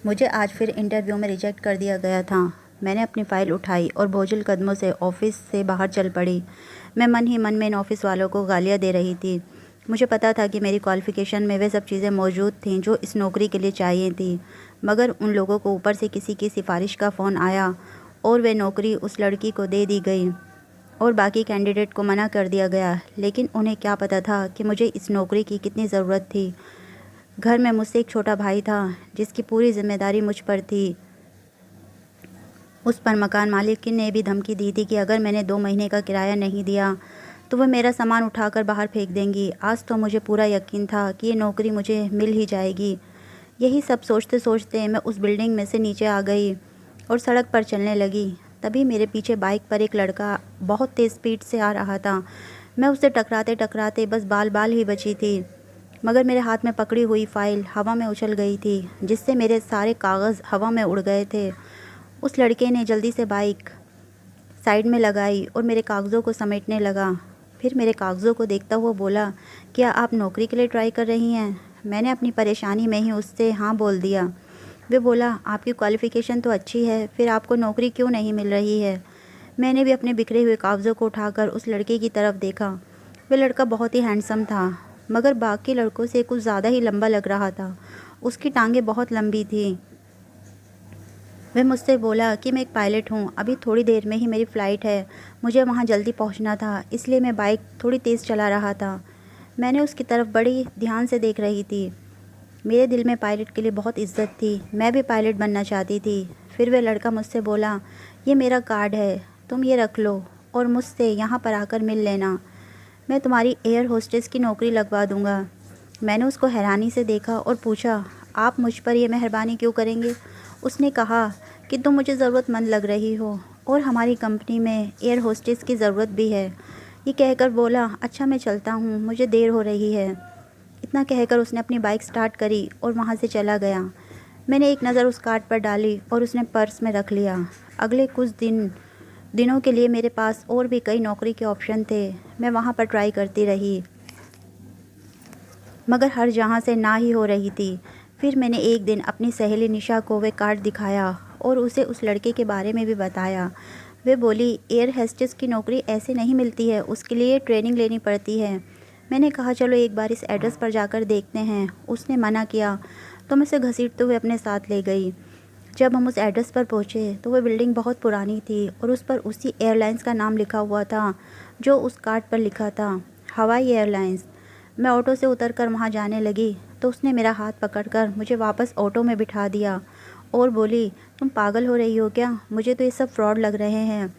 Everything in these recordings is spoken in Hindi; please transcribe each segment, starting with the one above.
मुझे आज फिर इंटरव्यू में रिजेक्ट कर दिया गया था। मैंने अपनी फ़ाइल उठाई और बोझिल कदमों से ऑफिस से बाहर चल पड़ी। मैं मन ही मन में इन ऑफिस वालों को गालियाँ दे रही थी। मुझे पता था कि मेरी क्वालिफ़िकेशन में वे सब चीज़ें मौजूद थीं जो इस नौकरी के लिए चाहिए थी, मगर उन लोगों को ऊपर से किसी की सिफारिश का फ़ोन आया और वे नौकरी उस लड़की को दे दी गई और बाकी कैंडिडेट को मना कर दिया गया। लेकिन उन्हें क्या पता था कि मुझे इस नौकरी की कितनी ज़रूरत थी। घर में मुझसे एक छोटा भाई था जिसकी पूरी जिम्मेदारी मुझ पर थी। उस पर मकान मालिक ने भी धमकी दी थी कि अगर मैंने 2 महीने का किराया नहीं दिया तो वह मेरा सामान उठाकर बाहर फेंक देंगी। आज तो मुझे पूरा यकीन था कि ये नौकरी मुझे मिल ही जाएगी। यही सब सोचते सोचते मैं उस बिल्डिंग में से नीचे आ गई और सड़क पर चलने लगी। तभी मेरे पीछे बाइक पर एक लड़का बहुत तेज़ स्पीड से आ रहा था। मैं उससे टकराते टकराते बस बाल बाल ही बची थी, मगर मेरे हाथ में पकड़ी हुई फ़ाइल हवा में उछल गई थी, जिससे मेरे सारे कागज़ हवा में उड़ गए थे। उस लड़के ने जल्दी से बाइक साइड में लगाई और मेरे कागज़ों को समेटने लगा। फिर मेरे कागज़ों को देखता हुआ बोला, क्या आप नौकरी के लिए ट्राई कर रही हैं? मैंने अपनी परेशानी में ही उससे हाँ बोल दिया। वे बोला, आपकी क्वालिफ़िकेशन तो अच्छी है, फिर आपको नौकरी क्यों नहीं मिल रही है? मैंने भी अपने बिखरे हुए कागज़ों को उठाकर उस लड़के की तरफ देखा। वह लड़का बहुत ही हैंडसम था, मगर बाकी लड़कों से कुछ ज़्यादा ही लंबा लग रहा था। उसकी टांगें बहुत लंबी थीं। वह मुझसे बोला कि मैं एक पायलट हूँ, अभी थोड़ी देर में ही मेरी फ़्लाइट है, मुझे वहाँ जल्दी पहुँचना था, इसलिए मैं बाइक थोड़ी तेज़ चला रहा था। मैंने उसकी तरफ बड़ी ध्यान से देख रही थी। मेरे दिल में पायलट के लिए बहुत इज्जत थी। मैं भी पायलट बनना चाहती थी। फिर वह लड़का मुझसे बोला, ये मेरा कार्ड है, तुम ये रख लो और मुझसे यहाँ पर आकर मिल लेना। मैं तुम्हारी एयर होस्टेस की नौकरी लगवा दूँगा। मैंने उसको हैरानी से देखा और पूछा, आप मुझ पर यह मेहरबानी क्यों करेंगे? उसने कहा कि तुम मुझे ज़रूरतमंद लग रही हो और हमारी कंपनी में एयर होस्टेस की ज़रूरत भी है। ये कहकर बोला, अच्छा मैं चलता हूँ, मुझे देर हो रही है। इतना कहकर उसने अपनी बाइक स्टार्ट करी और वहाँ से चला गया। मैंने एक नज़र उस कार्ड पर डाली और उसने पर्स में रख लिया। अगले कुछ दिनों के लिए मेरे पास और भी कई नौकरी के ऑप्शन थे। मैं वहाँ पर ट्राई करती रही, मगर हर जहाँ से ना ही हो रही थी। फिर मैंने एक दिन अपनी सहेली निशा को वह कार्ड दिखाया और उसे उस लड़के के बारे में भी बताया। वे बोली, एयर होस्टेस की नौकरी ऐसे नहीं मिलती है, उसके लिए ट्रेनिंग लेनी पड़ती है। मैंने कहा, चलो एक बार इस एड्रेस पर जाकर देखते हैं। उसने मना किया तो मैं उसे घसीटते हुए अपने साथ ले गई। जब हम उस एड्रेस पर पहुँचे तो वह बिल्डिंग बहुत पुरानी थी और उस पर उसी एयरलाइंस का नाम लिखा हुआ था जो उस कार्ड पर लिखा था, हवाई एयरलाइंस। मैं ऑटो से उतरकर वहाँ जाने लगी तो उसने मेरा हाथ पकड़कर मुझे वापस ऑटो में बिठा दिया और बोली, तुम पागल हो रही हो क्या? मुझे तो ये सब फ्रॉड लग रहे हैं,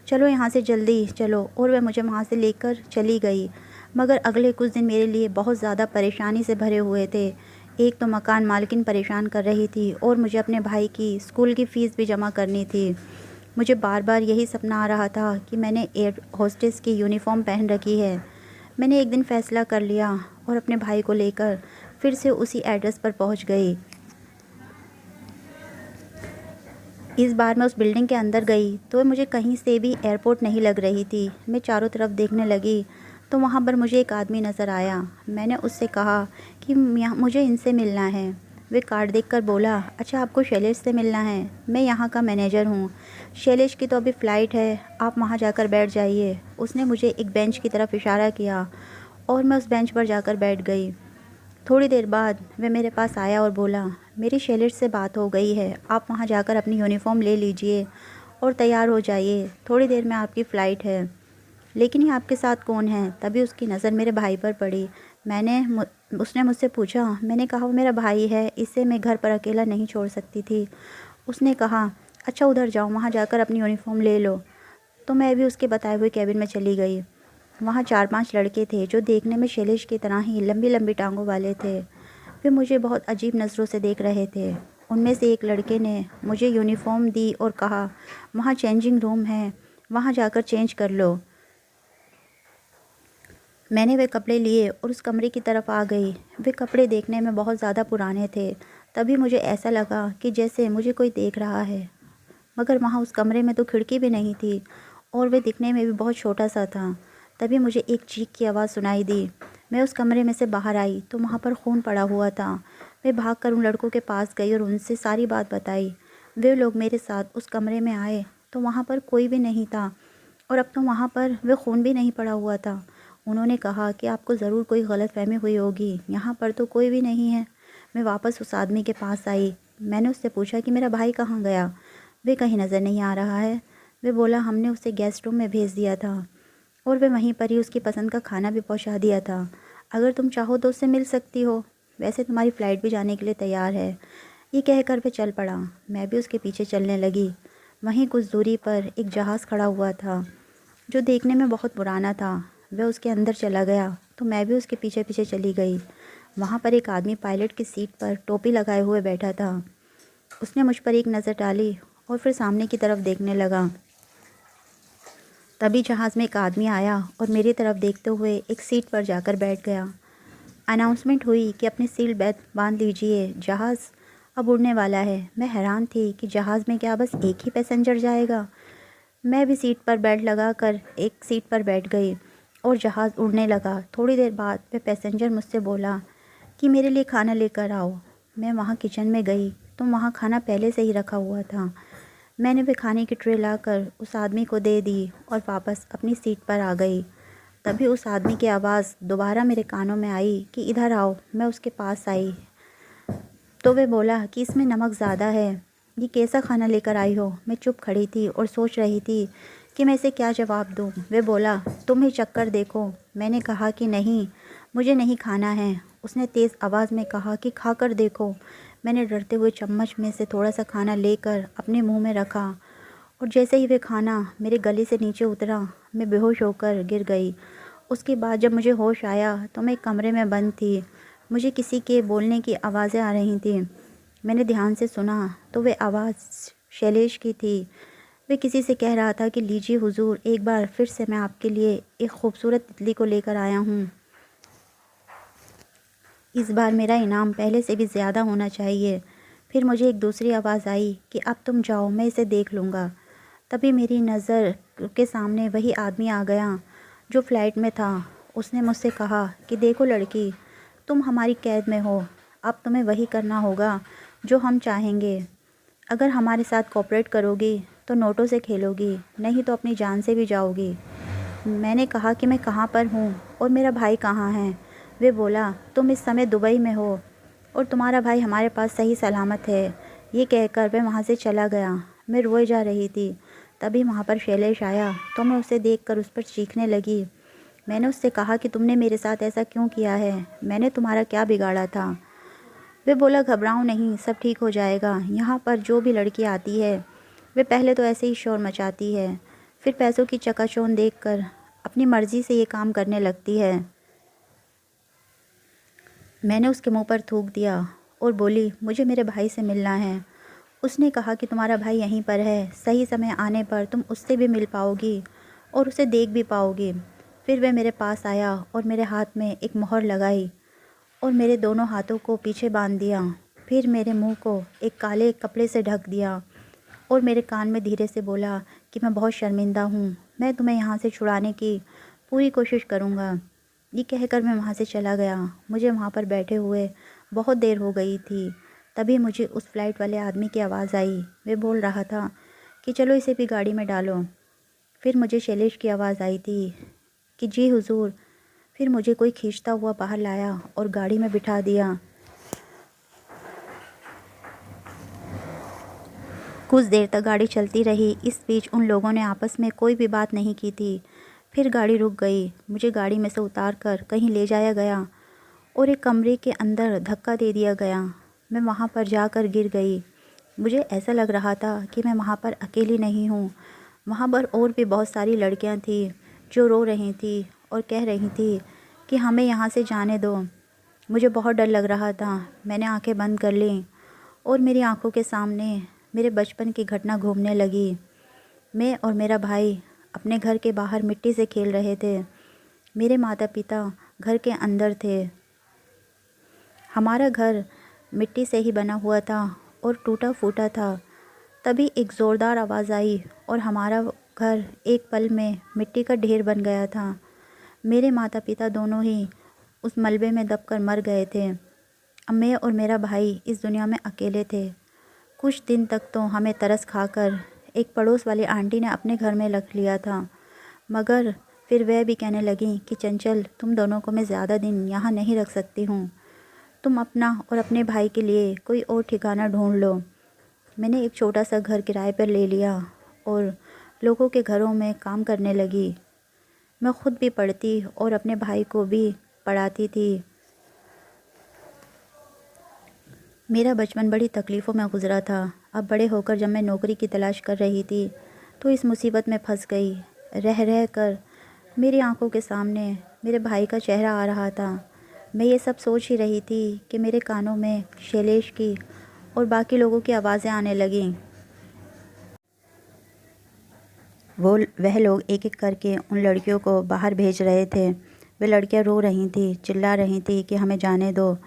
चलो यहाँ से जल्दी चलो। और वह मुझे वहाँ से लेकर चली गई। मगर अगले कुछ दिन मेरे लिए बहुत ज़्यादा परेशानी से भरे हुए थे। एक तो मकान मालकिन परेशान कर रही थी और मुझे अपने भाई की स्कूल की फ़ीस भी जमा करनी थी। मुझे बार बार यही सपना आ रहा था कि मैंने एयर होस्टेस की यूनिफॉर्म पहन रखी है। मैंने एक दिन फ़ैसला कर लिया और अपने भाई को लेकर फिर से उसी एड्रेस पर पहुंच गई। इस बार मैं उस बिल्डिंग के अंदर गई तो मुझे कहीं से भी एयरपोर्ट नहीं लग रही थी। मैं चारों तरफ देखने लगी तो वहाँ पर मुझे एक आदमी नज़र आया। मैंने उससे कहा कि मुझे इनसे मिलना है। वे कार्ड देखकर बोला, अच्छा आपको शैलेश से मिलना है, मैं यहाँ का मैनेजर हूँ। शैलेश की तो अभी फ़्लाइट है, आप वहाँ जाकर बैठ जाइए। उसने मुझे एक बेंच की तरफ इशारा किया और मैं उस बेंच पर जाकर बैठ गई। थोड़ी देर बाद वह मेरे पास आया और बोला, मेरी शैलेश से बात हो गई है, आप वहाँ जाकर अपनी यूनिफॉर्म ले लीजिए और तैयार हो जाइए, थोड़ी देर में आपकी फ़्लाइट है। लेकिन ये आपके साथ कौन है? तभी उसकी नज़र मेरे भाई पर पड़ी। उसने मुझसे पूछा। मैंने कहा, वो मेरा भाई है, इसे मैं घर पर अकेला नहीं छोड़ सकती थी। उसने कहा, अच्छा उधर जाओ, वहाँ जाकर अपनी यूनिफॉर्म ले लो। तो मैं भी उसके बताए हुए कैबिन में चली गई। वहाँ 4-5 लड़के थे जो देखने में शैलेश की तरह ही लंबी लंबी टांगों वाले थे। वे मुझे बहुत अजीब नज़रों से देख रहे थे। उनमें से एक लड़के ने मुझे यूनिफॉर्म दी और कहा, वहाँ चेंजिंग रूम है, वहाँ जाकर चेंज कर लो। मैंने वे कपड़े लिए और उस कमरे की तरफ आ गई। वे कपड़े देखने में बहुत ज़्यादा पुराने थे। तभी मुझे ऐसा लगा कि जैसे मुझे कोई देख रहा है, मगर वहाँ उस कमरे में तो खिड़की भी नहीं थी और वे दिखने में भी बहुत छोटा सा था। तभी मुझे एक चीख की आवाज़ सुनाई दी। मैं उस कमरे में से बाहर आई तो वहाँ पर खून पड़ा हुआ था। मैं भागकर उन लड़कों के पास गई और उनसे सारी बात बताई। वे लोग मेरे साथ उस कमरे में आए तो वहाँ पर कोई भी नहीं था और अब तो वहाँ पर वे खून भी नहीं पड़ा हुआ था। उन्होंने कहा कि आपको ज़रूर कोई गलतफ़हमी हुई होगी, यहाँ पर तो कोई भी नहीं है। मैं वापस उस आदमी के पास आई। मैंने उससे पूछा कि मेरा भाई कहाँ गया? वे कहीं नज़र नहीं आ रहा है। वे बोला हमने उसे गेस्ट रूम में भेज दिया था और वे वहीं पर ही उसकी पसंद का खाना भी पहुँचा दिया था। अगर तुम चाहो तो उससे मिल सकती हो, वैसे तुम्हारी फ़्लाइट भी जाने के लिए तैयार है। ये कहकर वह चल पड़ा। मैं भी उसके पीछे चलने लगी। वहीं कुछ दूरी पर एक जहाज़ खड़ा हुआ था जो देखने में बहुत पुराना था। वह उसके अंदर चला गया तो मैं भी उसके पीछे पीछे चली गई। वहाँ पर एक आदमी पायलट की सीट पर टोपी लगाए हुए बैठा था। उसने मुझ पर एक नज़र डाली और फिर सामने की तरफ देखने लगा। तभी जहाज़ में एक आदमी आया और मेरी तरफ देखते हुए एक सीट पर जाकर बैठ गया। अनाउंसमेंट हुई कि अपनी सीट बेल्ट बांध लीजिए, जहाज़ अब उड़ने वाला है। मैं हैरान थी कि जहाज़ में क्या बस एक ही पैसेंजर जाएगा। मैं भी सीट पर बेल्ट लगाकर एक सीट पर बैठ गई और जहाज़ उड़ने लगा। थोड़ी देर बाद वह पैसेंजर मुझसे बोला कि मेरे लिए खाना लेकर आओ। मैं वहाँ किचन में गई तो वहाँ खाना पहले से ही रखा हुआ था। मैंने वह खाने की ट्रे लाकर उस आदमी को दे दी और वापस अपनी सीट पर आ गई। तभी उस आदमी की आवाज़ दोबारा मेरे कानों में आई कि इधर आओ। मैं उसके पास आई तो वे बोला कि इसमें नमक ज़्यादा है। ये कैसा खाना लेकर आई हो? मैं चुप खड़ी थी और सोच रही थी कि मैं इसे क्या जवाब दूँ। वे बोला तुम ही चक्कर देखो। मैंने कहा कि नहीं, मुझे नहीं खाना है। उसने तेज़ आवाज़ में कहा कि खा कर देखो। मैंने डरते हुए चम्मच में से थोड़ा सा खाना लेकर अपने मुंह में रखा और जैसे ही वे खाना मेरे गले से नीचे उतरा, मैं बेहोश होकर गिर गई। उसके बाद जब मुझे होश आया तो मैं एक कमरे में बंद थी। मुझे किसी के बोलने की आवाज़ें आ रही थी। मैंने ध्यान से सुना तो वे आवाज़ शैलेश की थी। वे किसी से कह रहा था कि लीजिए हुजूर, एक बार फिर से मैं आपके लिए एक खूबसूरत तितली को लेकर आया हूँ। इस बार मेरा इनाम पहले से भी ज़्यादा होना चाहिए। फिर मुझे एक दूसरी आवाज़ आई कि अब तुम जाओ, मैं इसे देख लूँगा। तभी मेरी नज़र के सामने वही आदमी आ गया जो फ़्लाइट में था। उसने मुझसे कहा कि देखो लड़की, तुम हमारी कैद में हो। अब तुम्हें वही करना होगा जो हम चाहेंगे। अगर हमारे साथ कोऑपरेट करोगी तो नोटों से खेलोगी, नहीं तो अपनी जान से भी जाओगी। मैंने कहा कि मैं कहाँ पर हूँ और मेरा भाई कहाँ है। वे बोला तुम इस समय दुबई में हो और तुम्हारा भाई हमारे पास सही सलामत है। ये कहकर वह वहाँ से चला गया। मैं रोए जा रही थी। तभी वहाँ पर शैलेश आया तो मैं उसे देखकर उस पर चीखने लगी। मैंने उससे कहा कि तुमने मेरे साथ ऐसा क्यों किया है? मैंने तुम्हारा क्या बिगाड़ा था? वे बोला घबराओ नहीं, सब ठीक हो जाएगा। यहाँ पर जो भी लड़की आती है वे पहले तो ऐसे ही शोर मचाती है, फिर पैसों की चकाचौंध देखकर अपनी मर्ज़ी से ये काम करने लगती है। मैंने उसके मुंह पर थूक दिया और बोली मुझे मेरे भाई से मिलना है। उसने कहा कि तुम्हारा भाई यहीं पर है, सही समय आने पर तुम उससे भी मिल पाओगी और उसे देख भी पाओगी। फिर वह मेरे पास आया और मेरे हाथ में एक मोहर लगाई और मेरे दोनों हाथों को पीछे बांध दिया। फिर मेरे मुंह को एक काले कपड़े से ढक दिया और मेरे कान में धीरे से बोला कि मैं बहुत शर्मिंदा हूँ, मैं तुम्हें यहाँ से छुड़ाने की पूरी कोशिश करूँगा। ये कहकर मैं वहाँ से चला गया। मुझे वहाँ पर बैठे हुए बहुत देर हो गई थी। तभी मुझे उस फ्लाइट वाले आदमी की आवाज़ आई। वे बोल रहा था कि चलो इसे भी गाड़ी में डालो। फिर मुझे शैलेश की आवाज़ आई थी कि जी हुजूर। फिर मुझे कोई खींचता हुआ बाहर लाया और गाड़ी में बिठा दिया। कुछ देर तक गाड़ी चलती रही। इस बीच उन लोगों ने आपस में कोई भी बात नहीं की थी। फिर गाड़ी रुक गई। मुझे गाड़ी में से उतार कर कहीं ले जाया गया और एक कमरे के अंदर धक्का दे दिया गया। मैं वहाँ पर जाकर गिर गई। मुझे ऐसा लग रहा था कि मैं वहाँ पर अकेली नहीं हूँ। वहाँ पर और भी बहुत सारी लड़कियाँ थीं जो रो रही थी और कह रही थी कि हमें यहाँ से जाने दो। मुझे बहुत डर लग रहा था। मैंने आंखें बंद कर लीं और मेरी आंखों के सामने मेरे बचपन की घटना घूमने लगी। मैं और मेरा भाई अपने घर के बाहर मिट्टी से खेल रहे थे। मेरे माता पिता घर के अंदर थे। हमारा घर मिट्टी से ही बना हुआ था और टूटा फूटा था। तभी एक ज़ोरदार आवाज़ आई और हमारा घर एक पल में मिट्टी का ढेर बन गया था। मेरे माता पिता दोनों ही उस मलबे में दबकर मर गए थे। अब मैं और मेरा भाई इस दुनिया में अकेले थे। कुछ दिन तक तो हमें तरस खाकर एक पड़ोस वाली आंटी ने अपने घर में रख लिया था, मगर फिर वह भी कहने लगी कि चंचल, तुम दोनों को मैं ज़्यादा दिन यहाँ नहीं रख सकती हूँ। तुम अपना और अपने भाई के लिए कोई और ठिकाना ढूंढ लो। मैंने एक छोटा सा घर किराए पर ले लिया और लोगों के घरों में काम करने लगी। मैं खुद भी पढ़ती और अपने भाई को भी पढ़ाती थी। मेरा बचपन बड़ी तकलीफ़ों में गुजरा था। अब बड़े होकर जब मैं नौकरी की तलाश कर रही थी तो इस मुसीबत में फंस गई। रह रह कर मेरी आंखों के सामने मेरे भाई का चेहरा आ रहा था। मैं ये सब सोच ही रही थी कि मेरे कानों में शैलेश की और बाकी लोगों की आवाज़ें आने लगीं। वह लोग एक एक करके उन लड़कियों को बाहर भेज रहे थे। वे लड़कियां रो रही थी, चिल्ला रही थी कि हमें जाने दो,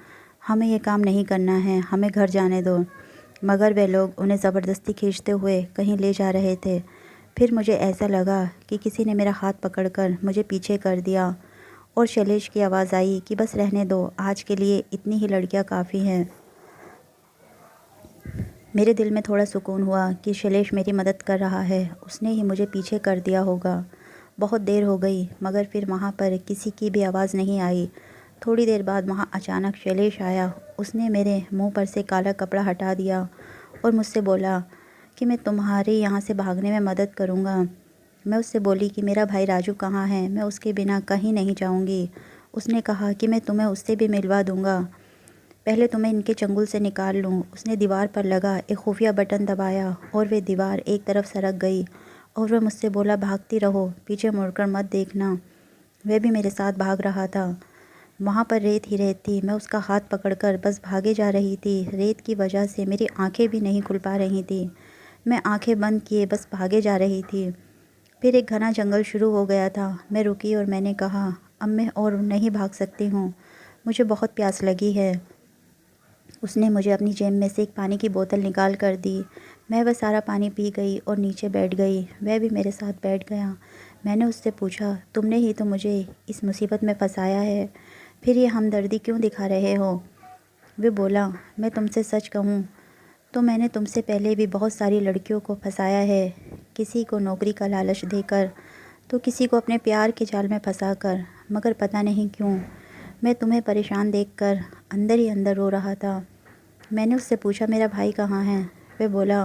हमें ये काम नहीं करना है, हमें घर जाने दो। मगर वे लोग उन्हें ज़बरदस्ती खींचते हुए कहीं ले जा रहे थे। फिर मुझे ऐसा लगा कि किसी ने मेरा हाथ पकड़कर मुझे पीछे कर दिया और शैलेश की आवाज़ आई कि बस रहने दो, आज के लिए इतनी ही लड़कियां काफ़ी हैं। मेरे दिल में थोड़ा सुकून हुआ कि शैलेश मेरी मदद कर रहा है, उसने ही मुझे पीछे कर दिया होगा। बहुत देर हो गई मगर फिर वहाँ पर किसी की भी आवाज़ नहीं आई। थोड़ी देर बाद वहाँ अचानक शैलेश आया। उसने मेरे मुंह पर से काला कपड़ा हटा दिया और मुझसे बोला कि मैं तुम्हारे यहाँ से भागने में मदद करूँगा। मैं उससे बोली कि मेरा भाई राजू कहाँ है, मैं उसके बिना कहीं नहीं जाऊँगी। उसने कहा कि मैं तुम्हें उससे भी मिलवा दूँगा, पहले तुम्हें इनके चंगुल से निकाल लूँ। उसने दीवार पर लगा एक खुफिया बटन दबाया और वे दीवार एक तरफ सरक गई और वह मुझसे बोला, भागती रहो, पीछे मुड़कर मत देखना। वह भी मेरे साथ भाग रहा था। वहाँ पर रेत ही रेत थी। मैं उसका हाथ पकड़कर बस भागे जा रही थी। रेत की वजह से मेरी आंखें भी नहीं खुल पा रही थी। मैं आंखें बंद किए बस भागे जा रही थी। फिर एक घना जंगल शुरू हो गया था। मैं रुकी और मैंने कहा, अब मैं और नहीं भाग सकती हूँ, मुझे बहुत प्यास लगी है। उसने मुझे अपनी जेब में से एक पानी की बोतल निकाल कर दी। मैं वह सारा पानी पी गई और नीचे बैठ गई। वह भी मेरे साथ बैठ गया। मैंने उससे पूछा, तुमने ही तो मुझे इस मुसीबत में फंसाया है, फिर ये हमदर्दी क्यों दिखा रहे हो? वह बोला, मैं तुमसे सच कहूँ तो मैंने तुमसे पहले भी बहुत सारी लड़कियों को फंसाया है। किसी को नौकरी का लालच देकर तो किसी को अपने प्यार के जाल में फंसाकर, मगर पता नहीं क्यों मैं तुम्हें परेशान देखकर अंदर ही अंदर रो रहा था। मैंने उससे पूछा, मेरा भाई कहाँ है? वह बोला,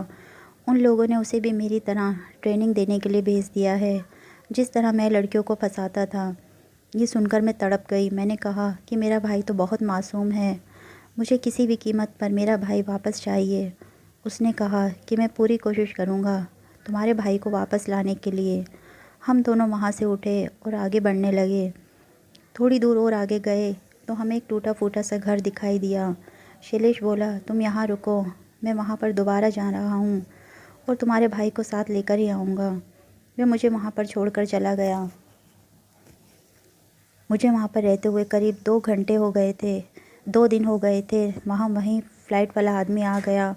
उन लोगों ने उसे भी मेरी तरह ट्रेनिंग देने के लिए भेज दिया है, जिस तरह मैं लड़कियों को फंसाता था। ये सुनकर मैं तड़प गई। मैंने कहा कि मेरा भाई तो बहुत मासूम है, मुझे किसी भी कीमत पर मेरा भाई वापस चाहिए। उसने कहा कि मैं पूरी कोशिश करूँगा तुम्हारे भाई को वापस लाने के लिए। हम दोनों वहाँ से उठे और आगे बढ़ने लगे। थोड़ी दूर और आगे गए तो हमें एक टूटा फूटा सा घर दिखाई दिया। शैलेश बोला, तुम यहाँ रुको, मैं वहाँ पर दोबारा जा रहा हूँ और तुम्हारे भाई को साथ लेकर ही आऊँगा। वह मुझे वहाँ पर छोड़कर चला गया। मुझे वहाँ पर रहते हुए करीब 2 घंटे हो गए थे, 2 दिन हो गए थे। वहीं फ़्लाइट वाला आदमी आ गया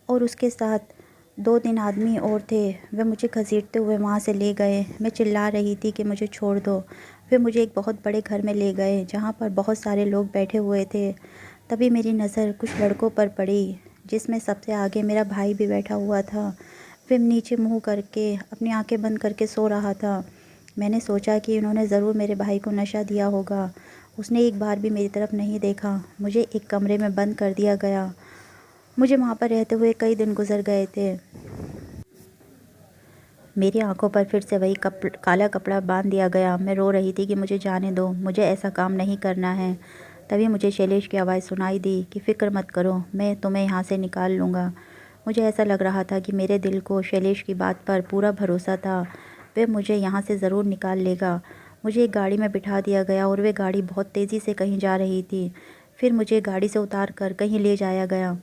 और उसके साथ 2-3 आदमी और थे। वे मुझे घसीटते हुए वहाँ से ले गए। मैं चिल्ला रही थी कि मुझे छोड़ दो। वे मुझे एक बहुत बड़े घर में ले गए जहाँ पर बहुत सारे लोग बैठे हुए थे। तभी मेरी नज़र कुछ लड़कों पर पड़ी, जिसमें सबसे आगे मेरा भाई भी बैठा हुआ था। वे नीचे मुँह करके अपनी आंखें बंद करके सो रहा था। मैंने सोचा कि इन्होंने ज़रूर मेरे भाई को नशा दिया होगा। उसने एक बार भी मेरी तरफ नहीं देखा। मुझे एक कमरे में बंद कर दिया गया। मुझे वहाँ पर रहते हुए कई दिन गुजर गए थे। मेरी आंखों पर फिर से वही काला कपड़ा बांध दिया गया। मैं रो रही थी कि मुझे जाने दो, मुझे ऐसा काम नहीं करना है। तभी मुझे शैलेश की आवाज़ सुनाई दी कि फ़िक्र मत करो, मैं तुम्हें यहाँ से निकाल लूँगा। मुझे ऐसा लग रहा था कि मेरे दिल को शैलेश की बात पर पूरा भरोसा था। वह मुझे यहाँ से ज़रूर निकाल लेगा। मुझे एक गाड़ी में बिठा दिया गया और वह गाड़ी बहुत तेज़ी से कहीं जा रही थी। फिर मुझे गाड़ी से उतार कर कहीं ले जाया गया।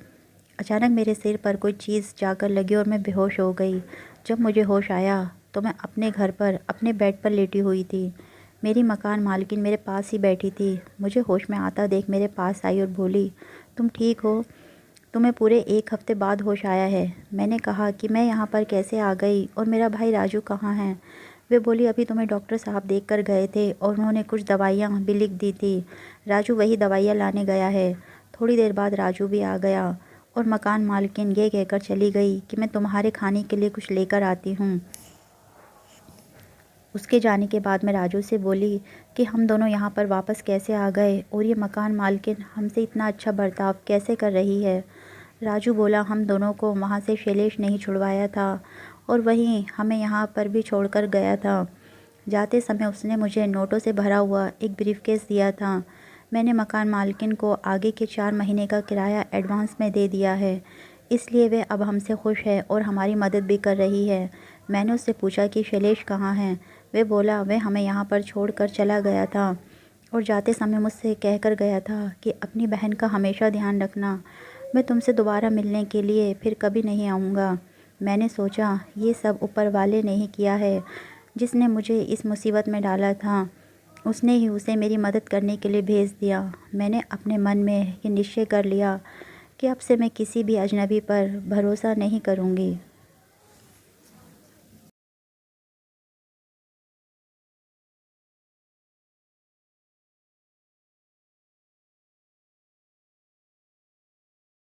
अचानक मेरे सिर पर कोई चीज़ जाकर लगी और मैं बेहोश हो गई। जब मुझे होश आया तो मैं अपने घर पर अपने बेड पर लेटी हुई थी। मेरी मकान मालकिन मेरे पास ही बैठी थी। मुझे होश में आता देख मेरे पास आई और बोली, तुम ठीक हो? तुम्हें पूरे 1 हफ्ते बाद होश आया है। मैंने कहा कि मैं यहाँ पर कैसे आ गई और मेरा भाई राजू कहाँ है? वे बोली, अभी तुम्हें डॉक्टर साहब देख कर गए थे और उन्होंने कुछ दवाइयाँ भी लिख दी थी। राजू वही दवाइयाँ लाने गया है। थोड़ी देर बाद राजू भी आ गया और मकान मालकिन ये कहकर चली गई कि मैं तुम्हारे खाने के लिए कुछ लेकर आती हूँ। उसके जाने के बाद मैं राजू से बोली कि हम दोनों यहाँ पर वापस कैसे आ गए और ये मकान मालकिन हमसे इतना अच्छा बर्ताव कैसे कर रही है। राजू बोला, हम दोनों को वहाँ से शैलेश नहीं छुड़वाया था और वहीं हमें यहाँ पर भी छोड़कर गया था। जाते समय उसने मुझे नोटों से भरा हुआ एक ब्रीफकेस दिया था। मैंने मकान मालकिन को आगे के 4 महीने का किराया एडवांस में दे दिया है, इसलिए वे अब हमसे खुश है और हमारी मदद भी कर रही है। मैंने उससे पूछा कि शैलेश कहाँ हैं। वे बोला, वे हमें यहाँ पर छोड़कर चला गया था और जाते समय मुझसे कहकर गया था कि अपनी बहन का हमेशा ध्यान रखना। मैं तुमसे दोबारा मिलने के लिए फिर कभी नहीं आऊँगा। मैंने सोचा ये सब ऊपर वाले ने ही किया है, जिसने मुझे इस मुसीबत में डाला था उसने ही उसे मेरी मदद करने के लिए भेज दिया। मैंने अपने मन में ये निश्चय कर लिया कि अब से मैं किसी भी अजनबी पर भरोसा नहीं करूँगी।